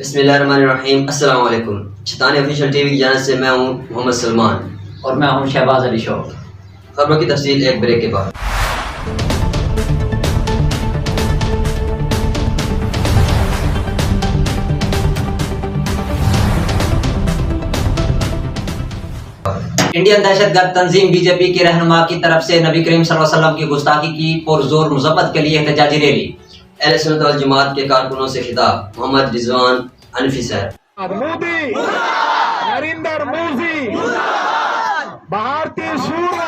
बिस्मिल्लाहिर्रहमानिर्रहीम। अस्सलाम वालेकुम। शैतानी ऑफिशियल टीवी की जानिब से मैं हूँ मोहम्मद सलमान और मैं हूँ शहबाज अली शौक। खबरों की तफसील एक ब्रेक के बाद। इंडियन दहशतगर्द तंजीम बीजेपी की रहनुमा की तरफ से नबी करीम सल्लल्लाहु अलैहि वसल्लम की गुस्ताखी की पुरजोर मजम्मत के लिए एहतजाजी रैली। अहले सुन्नत वल जमात के कारकुनों से खिताब। मोहम्मद रिजवान हनफी साहब। मोदी, नरेंद्र मोदी, भारतीय सूर्य,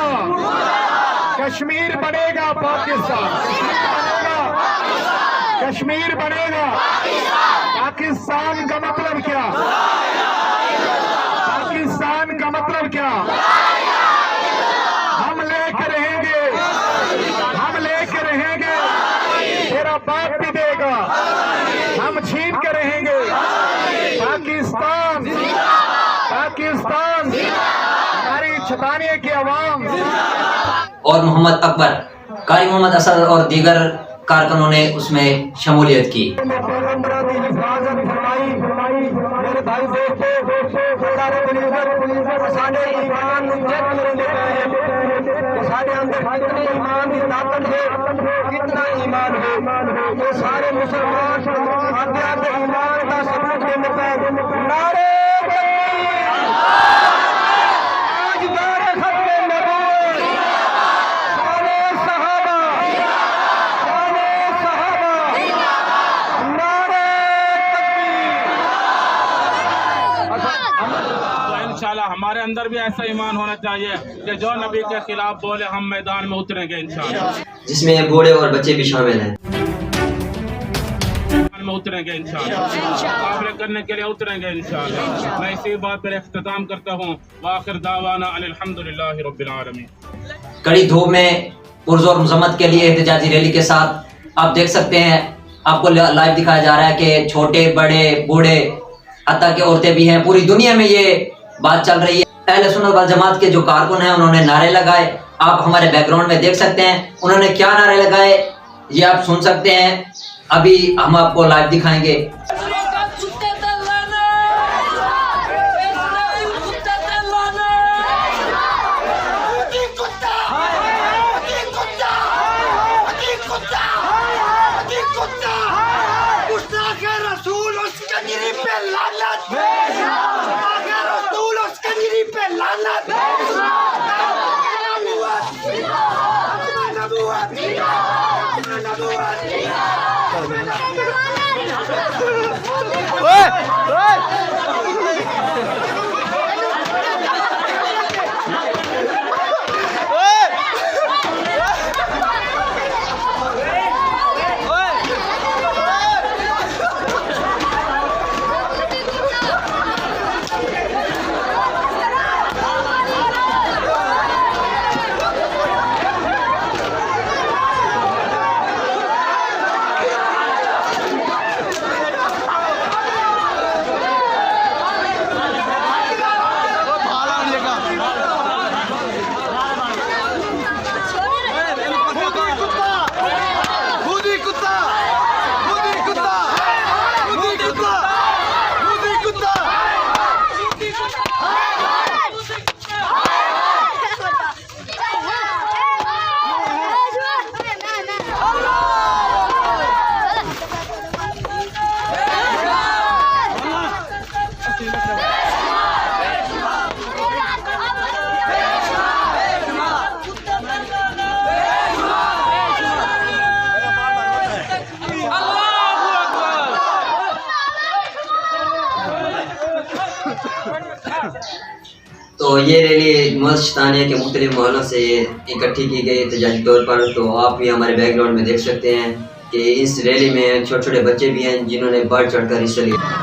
कश्मीर बनेगा पाकिस्तान, कश्मीर बनेगा पाकिस्तान का मतलब क्या? पाकिस्तान का मतलब क्या? हम लेकर रहेंगे, हम लेकर रहेंगे, तेरा बाप भी देगा, हम छीन कर रहेंगे। पाकिस्तान, पाकिस्तान, हमारी छतानिया की आवाम। और मोहम्मद अकबर, कारी मोहम्मद असद और दीगर कारकुनों ने उसमें शमूलियत की। मेरे भाई साढ़े ईमान साढ़े अंदर कितने ईमान की ताकत है, कितना ईमान है, ये सारे मुसलमान आगे आगे ईमान का सबूत देने पर नारे हमारे अंदर भी ऐसा ईमान होना चाहिए कि जो नबी के खिलाफ बोले हम मैदान में उतरेंगे इंशाअल्लाह, जिसमें बूढ़े और बच्चे भी शामिल हैं। में उतरेंगे इंशाअल्लाह, मुकाबले करने के लिए उतरेंगे इंशाअल्लाह। मैं इसी बात पर इख्तिताम करता हूँ। वाखिर दावाना अल्हम्दुलिल्लाहि रब्बिल आलमीन। कड़ी धूप में पुरजोर मजम्मत के लिए एहतजाजी रैली के साथ आप देख सकते हैं, आपको लाइव दिखाया जा रहा है कि छोटे बड़े बूढ़े हत्ता के औरतें भी हैं। पूरी दुनिया में ये बात चल रही है। अहले सुन्नत वल जमात के जो कारकुन हैं उन्होंने नारे लगाए, आप हमारे बैकग्राउंड में देख सकते हैं उन्होंने क्या नारे लगाए, ये आप सुन सकते हैं। अभी हम आपको लाइव दिखाएंगे। तो ये रैली शैतानिया के मुख्तलिफ मोहल्लों से इकट्ठी की गई एहतजाजी तौर पर। तो आप भी हमारे बैकग्राउंड में देख सकते हैं कि इस रैली में छोटे छोटे बच्चे भी हैं जिन्होंने बढ़ चढ़कर हिस्सा लिया।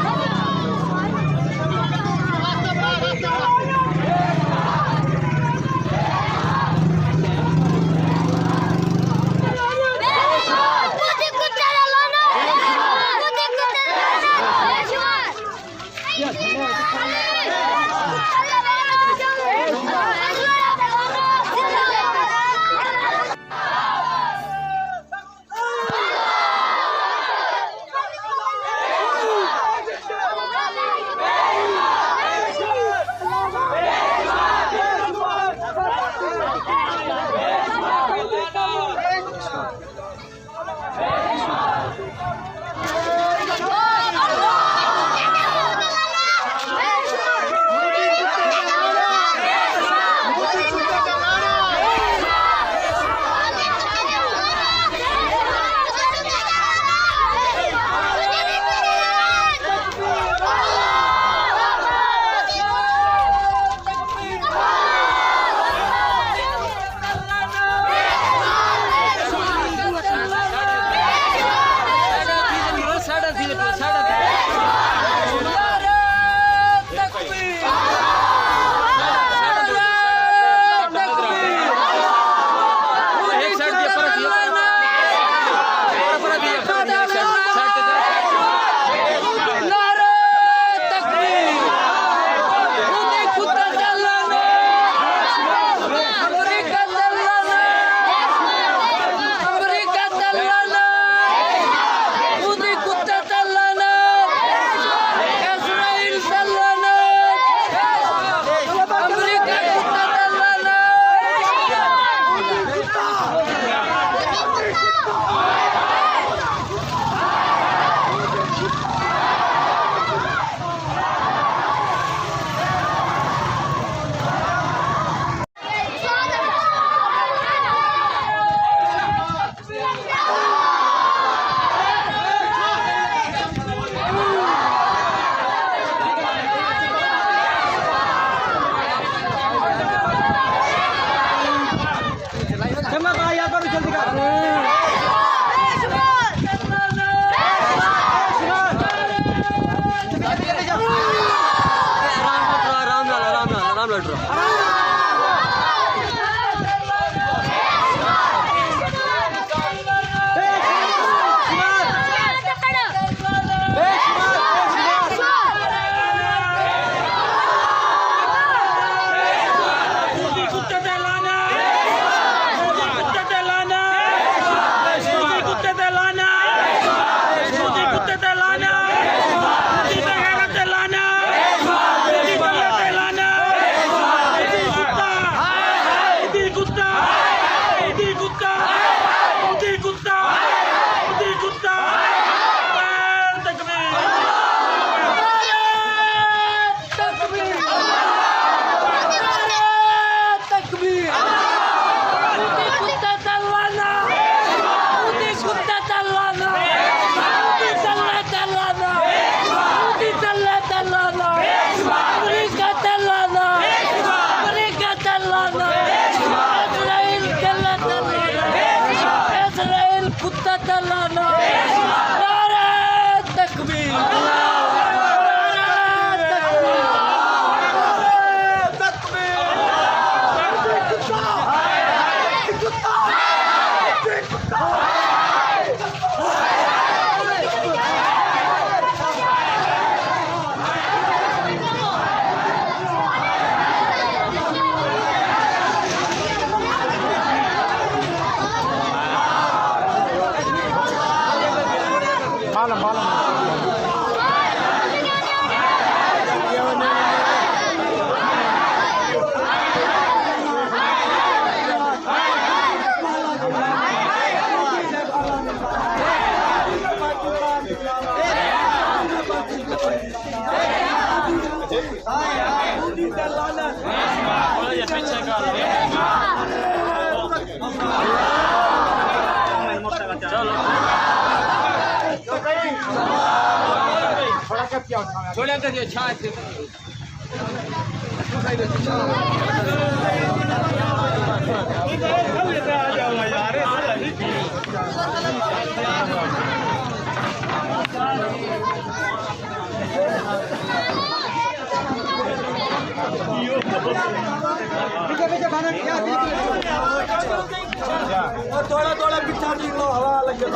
थोड़ा थोड़ा पीछा निकलो, हवा लगे।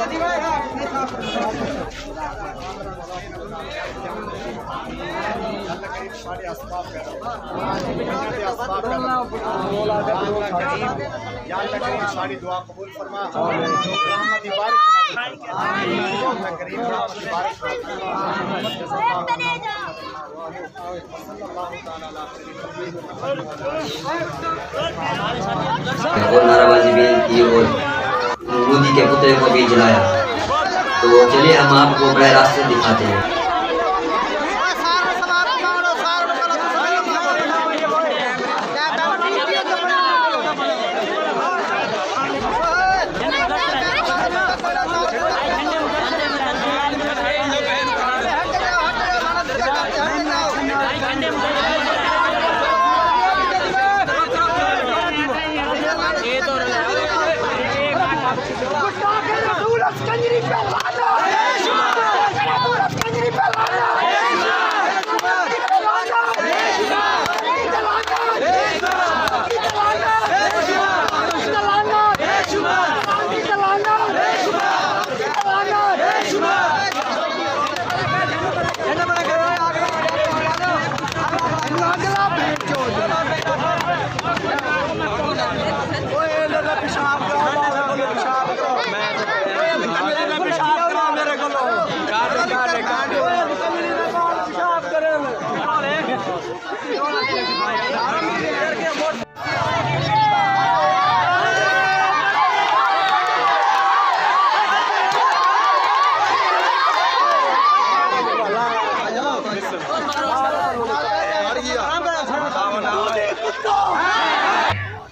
सारी दुआ कबूल फरमा और रहमत की बारिश और नाराबाजी भी की और मोदी के पुतले को भी जलाया। तो चलिए हम आपको बड़े रास्ते दिखाते हैं।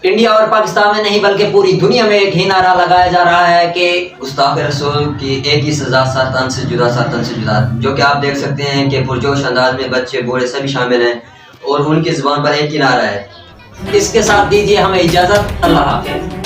इंडिया और पाकिस्तान में नहीं बल्कि पूरी दुनिया में एक ही नारा लगाया जा रहा है कि गुस्ताख रसूल की एक ही सजा, 7 तन से जुदा, 7 तन से जुदा। जो कि आप देख सकते हैं कि पुरजोश अंदाज में बच्चे बूढ़े सभी शामिल हैं और उनकी जुबान पर एक ही नारा है। इसके साथ दीजिए हमें इजाजत। अल्लाह हाफिज।